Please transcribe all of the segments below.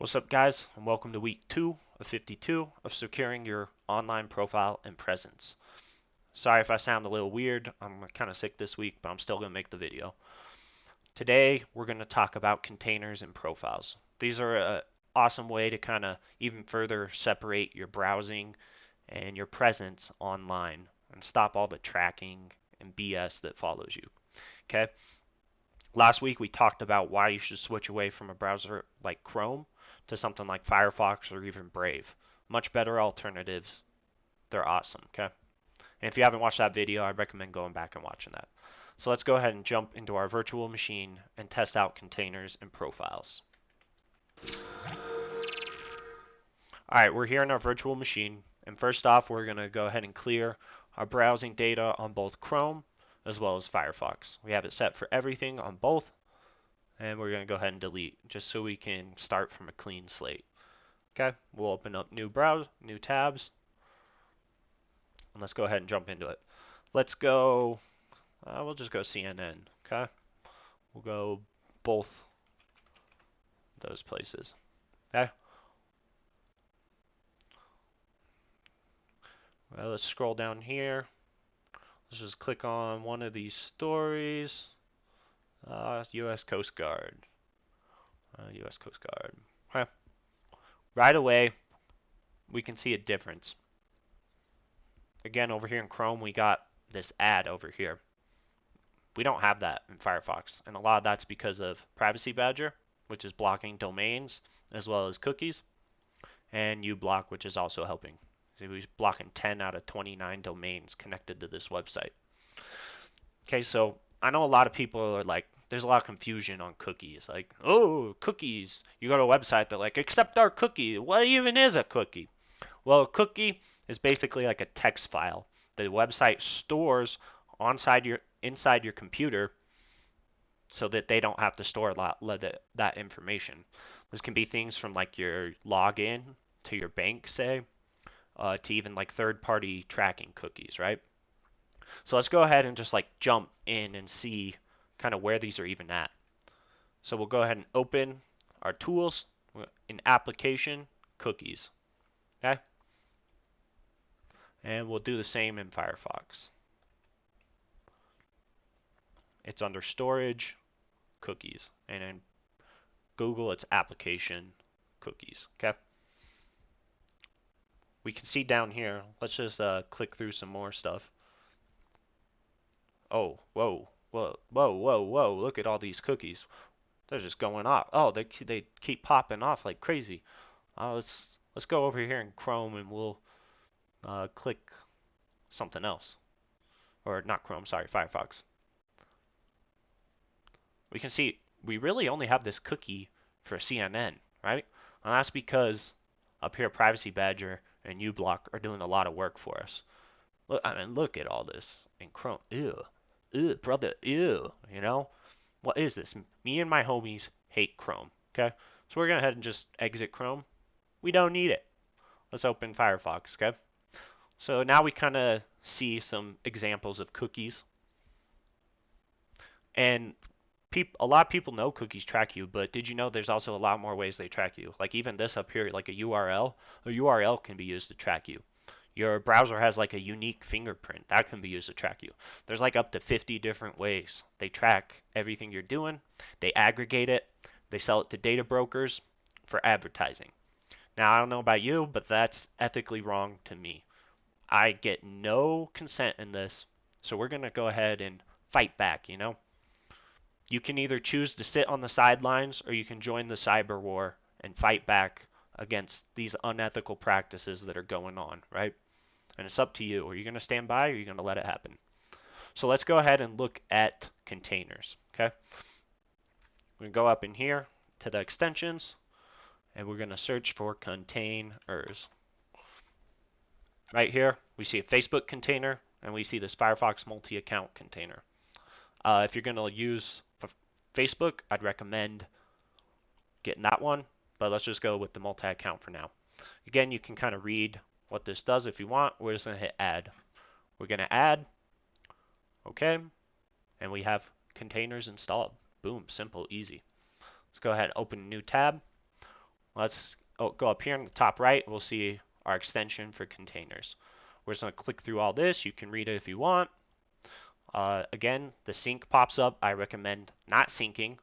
What's up, guys, and welcome to week 2 of 52 of securing your online profile and presence. Sorry if I sound a little weird. I'm kind of sick this week, but I'm still going to make the video. Today, we're going to talk about containers and profiles. These are an awesome way to kind of even further separate your browsing and your presence online and stop all the tracking and BS that follows you. Okay? Last week we talked about why you should switch away from a browser like Chrome to something like Firefox or even Brave. Much better alternatives. They're awesome, okay? And if you haven't watched that video, I recommend going back and watching that. So let's go ahead and jump into our virtual machine and test out containers and profiles. Alright, we're here in our virtual machine, and first off, we're going to go ahead and clear our browsing data on both Chrome as well as Firefox. We have it set for everything on both, and we're going to go ahead and delete just so we can start from a clean slate. Okay, we'll open up new tabs, and let's go ahead and jump into it. Let's go, we'll just go CNN, okay? We'll go both those places, okay? Well, let's scroll down here. Let's just click on one of these stories. U.S. Coast Guard. U.S. Coast Guard. Okay. Right away, we can see a difference. Again, over here in Chrome, we got this ad over here. We don't have that in Firefox, and a lot of that's because of Privacy Badger, which is blocking domains as well as cookies, and uBlock, which is also helping. So we're blocking 10 out of 29 domains connected to this website. Okay, so I know a lot of people are like, there's a lot of confusion on cookies. Like, oh, cookies. You go to a website, they're like, accept our cookie. What even is a cookie? Well, a cookie is basically like a text file that the website stores inside your computer so that they don't have to store that information. This can be things from like your login to your bank, say, to even like third-party tracking cookies, right? So let's go ahead and just like jump in and see kind of where these are even at. So we'll go ahead and open our tools in application cookies, okay? And we'll do the same in Firefox. It's under storage cookies, and in Google it's application cookies, okay? We can see down here, let's just click through some more stuff. Oh, whoa, whoa, whoa, whoa, whoa, look at all these cookies. They're just going off. Oh, they keep popping off like crazy. Let's go over here in Chrome and we'll click something else. Or not Chrome, sorry, Firefox. We can see we really only have this cookie for CNN, right? And that's because up here Privacy Badger and uBlock are doing a lot of work for us. Look, I mean, look at all this in Chrome. Ew, ew, brother, ew. You know, what is this? Me and my homies hate Chrome. Okay, so we're gonna head and just exit Chrome. We don't need it. Let's open Firefox. Okay, so now we kind of see some examples of cookies, and a lot of people know cookies track you, but did you know there's also a lot more ways they track you? Like even this up here, like a URL can be used to track you. Your browser has like a unique fingerprint that can be used to track you. There's like up to 50 different ways they track everything you're doing. They aggregate it, they sell it to data brokers for advertising. Now, I don't know about you, but that's ethically wrong to me. I get no consent in this, so we're going to go ahead and fight back, you know? You can either choose to sit on the sidelines or you can join the cyber war and fight back against these unethical practices that are going on, right? And it's up to you. Are you going to stand by or are you going to let it happen? So let's go ahead and look at containers, okay? We're going to go up in here to the extensions, and we're going to search for containers. Right here, we see a Facebook container, and we see this Firefox multi-account container. If you're going to use Facebook, I'd recommend getting that one, but let's just go with the multi-account for now. Again, you can kind of read what this does if you want. We're just going to hit add. We're going to add, okay, and we have containers installed. Boom, simple, easy. Let's go ahead and open a new tab. Let's go up here in the top right. We'll see our extension for containers. We're just going to click through all this. You can read it if you want. Again, the sync pops up. I recommend not syncing.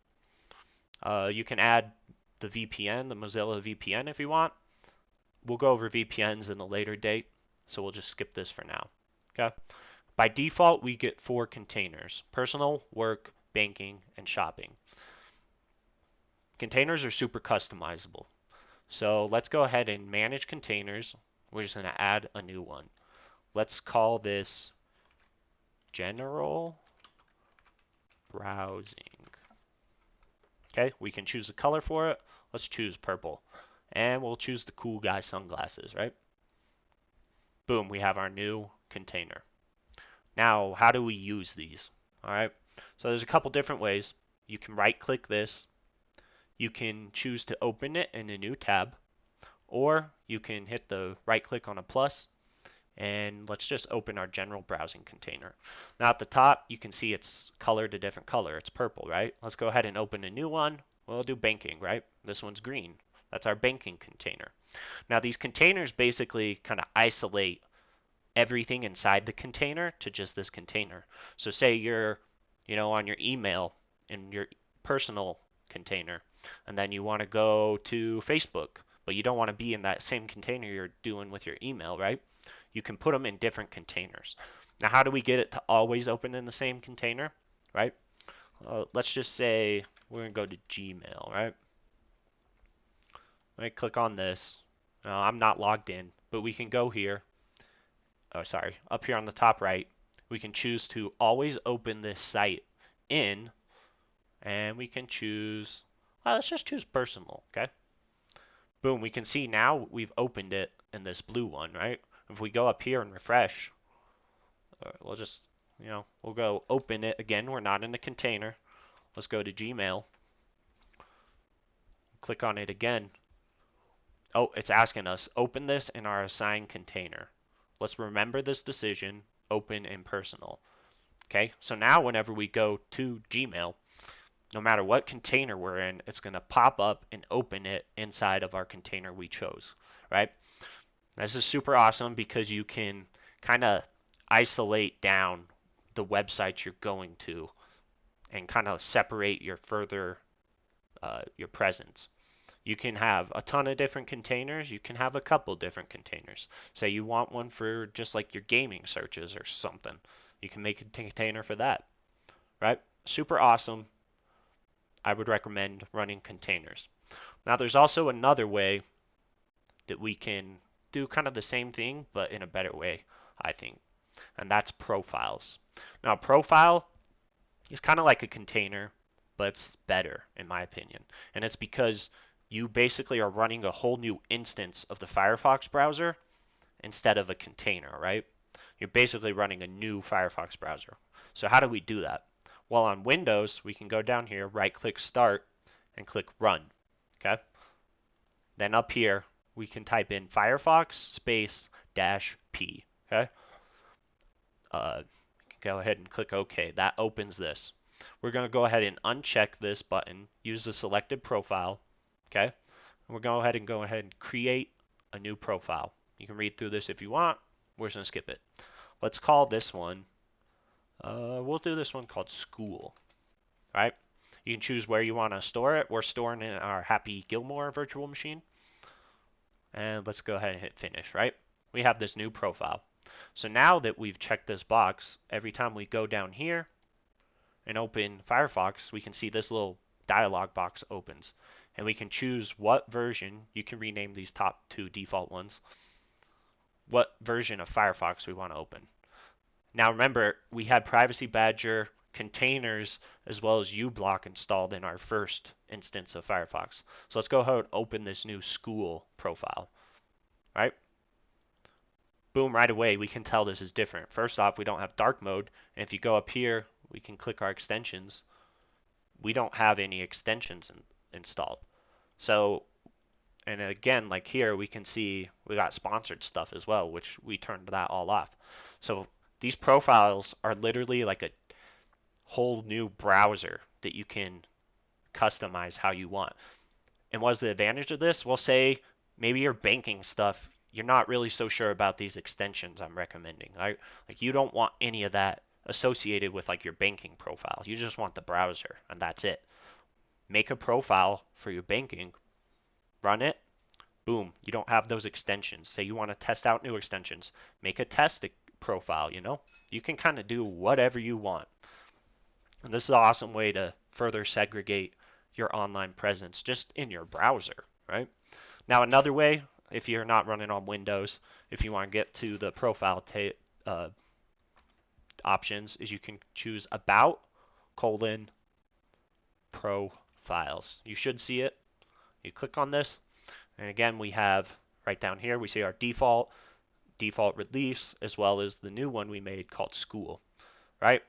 You can add the VPN, the Mozilla VPN if you want. We'll go over VPNs in a later date, so we'll just skip this for now. Okay. By default, we get 4 containers: personal, work, banking, and shopping. Containers are super customizable. So let's go ahead and manage containers. We're just going to add a new one. Let's call this general browsing. Okay, we can choose a color for it. Let's choose purple. And we'll choose the cool guy sunglasses, right? Boom, we have our new container. Now, how do we use these? All right, so there's a couple different ways. You can right click this. You can choose to open it in a new tab, or you can hit the right click on a plus, and let's just open our general browsing container. Now at the top, you can see it's colored a different color. It's purple, right? Let's go ahead and open a new one. We'll do banking, right? This one's green. That's our banking container. Now these containers basically kind of isolate everything inside the container to just this container. So say you're, on your email in your personal container, and then you want to go to Facebook, but you don't want to be in that same container you're doing with your email, right? You can put them in different containers. Now, how do we get it to always open in the same container, right? Let's just say we're going to go to Gmail, right? Let me click on this. I'm not logged in, but we can go here. Oh, sorry, up here on the top right, we can choose to always open this site in, and we can choose, let's just choose personal, okay? Boom, we can see now we've opened it in this blue one, right? If we go up here and refresh, we'll just, we'll go open it again. We're not in the container. Let's go to Gmail. Click on it again. Oh, it's asking us, open this in our assigned container. Let's remember this decision, open in personal. Okay, so now whenever we go to Gmail, no matter what container we're in, it's going to pop up and open it inside of our container we chose, right? This is super awesome because you can kind of isolate down the websites you're going to and kind of separate your your presence. You can have a ton of different containers. You can have a couple different containers. Say you want one for just like your gaming searches or something. You can make a container for that, right? Super awesome. I would recommend running containers. Now there's also another way that we can do kind of the same thing, but in a better way, I think, and that's profiles. Now, profile is kind of like a container, but it's better, in my opinion, and it's because you basically are running a whole new instance of the Firefox browser instead of a container, right? You're basically running a new Firefox browser. So how do we do that? Well, on Windows, we can go down here, right-click Start, and click Run, okay? Then up here, we can type in Firefox space -p, okay? Go ahead and click OK. That opens this. We're going to go ahead and uncheck this button, use the selected profile, okay? And we're going to go ahead and create a new profile. You can read through this if you want. We're just going to skip it. Let's call this one, we'll do this one called School, right? You can choose where you want to store it. We're storing it in our Happy Gilmore virtual machine. And let's go ahead and hit finish, right? We have this new profile. So now that we've checked this box, every time we go down here and open Firefox, we can see this little dialog box opens. And we can choose what version, you can rename these top 2 default ones, what version of Firefox we want to open. Now remember, we had Privacy Badger, containers, as well as uBlock installed in our first instance of Firefox. So let's go ahead and open this new school profile, right? Boom, right away, we can tell this is different. First off, we don't have dark mode, and if you go up here, we can click our extensions. We don't have any extensions installed. So, and again, like here, we can see we got sponsored stuff as well, which we turned that all off. So these profiles are literally like a whole new browser that you can customize how you want. And what's the advantage of this? Well, say maybe your banking stuff, you're not really so sure about these extensions I'm recommending, right? Like you don't want any of that associated with like your banking profile. You just want the browser and that's it. Make a profile for your banking, run it, boom, you don't have those extensions. Say you want to test out new extensions, make a test profile, you know? You can kind of do whatever you want. And this is an awesome way to further segregate your online presence just in your browser, right? Now, another way, if you're not running on Windows, if you want to get to the profile options, is you can choose About, colon, Profiles. You should see it. You click on this, and again, we have right down here, we see our default release, as well as the new one we made called School, right?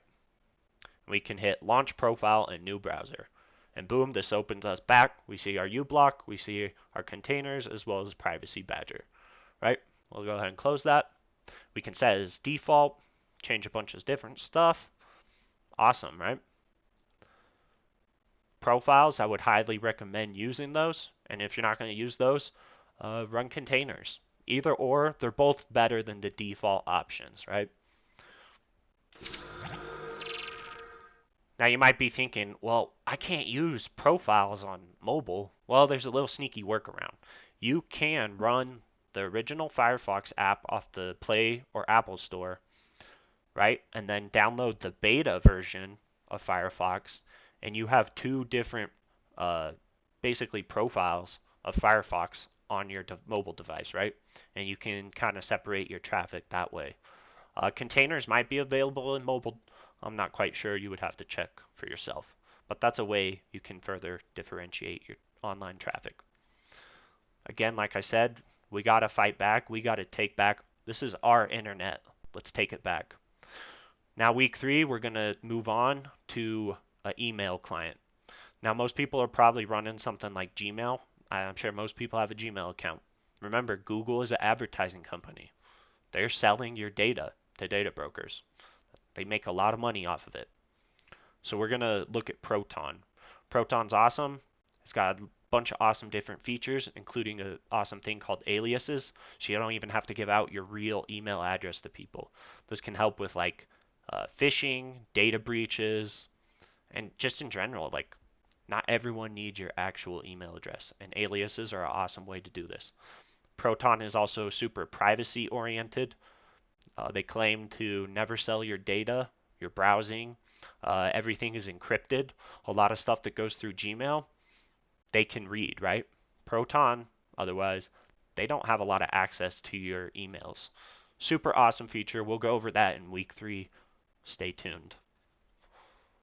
We can hit Launch Profile in New Browser. And boom, this opens us back. We see our uBlock, we see our containers, as well as Privacy Badger, right? We'll go ahead and close that. We can set it as default, change a bunch of different stuff. Awesome, right? Profiles, I would highly recommend using those. And if you're not going to use those, run containers. Either or, they're both better than the default options, right? Now you might be thinking, well, I can't use profiles on mobile. Well, there's a little sneaky workaround. You can run the original Firefox app off the Play or Apple Store, right? And then download the beta version of Firefox, and you have two different, uh, basically profiles of Firefox on your mobile device, right? And you can kind of separate your traffic that way. Containers might be available in mobile. I'm not quite sure. You would have to check for yourself. But that's a way you can further differentiate your online traffic. Again, like I said, we got to fight back. We got to take back. This is our internet. Let's take it back. Now, week 3, we're going to move on to an email client. Now, most people are probably running something like Gmail. I'm sure most people have a Gmail account. Remember, Google is an advertising company. They're selling your data to data brokers. They make a lot of money off of it. So we're going to look at Proton. Proton's awesome. It's got a bunch of awesome different features, including an awesome thing called aliases. So you don't even have to give out your real email address to people. This can help with like phishing, data breaches, and just in general, like not everyone needs your actual email address, and aliases are an awesome way to do this. Proton is also super privacy oriented. They claim to never sell your data, your browsing. Everything is encrypted. A lot of stuff that goes through Gmail, they can read, right? Proton, otherwise, they don't have a lot of access to your emails. Super awesome feature. We'll go over that in week 3. Stay tuned.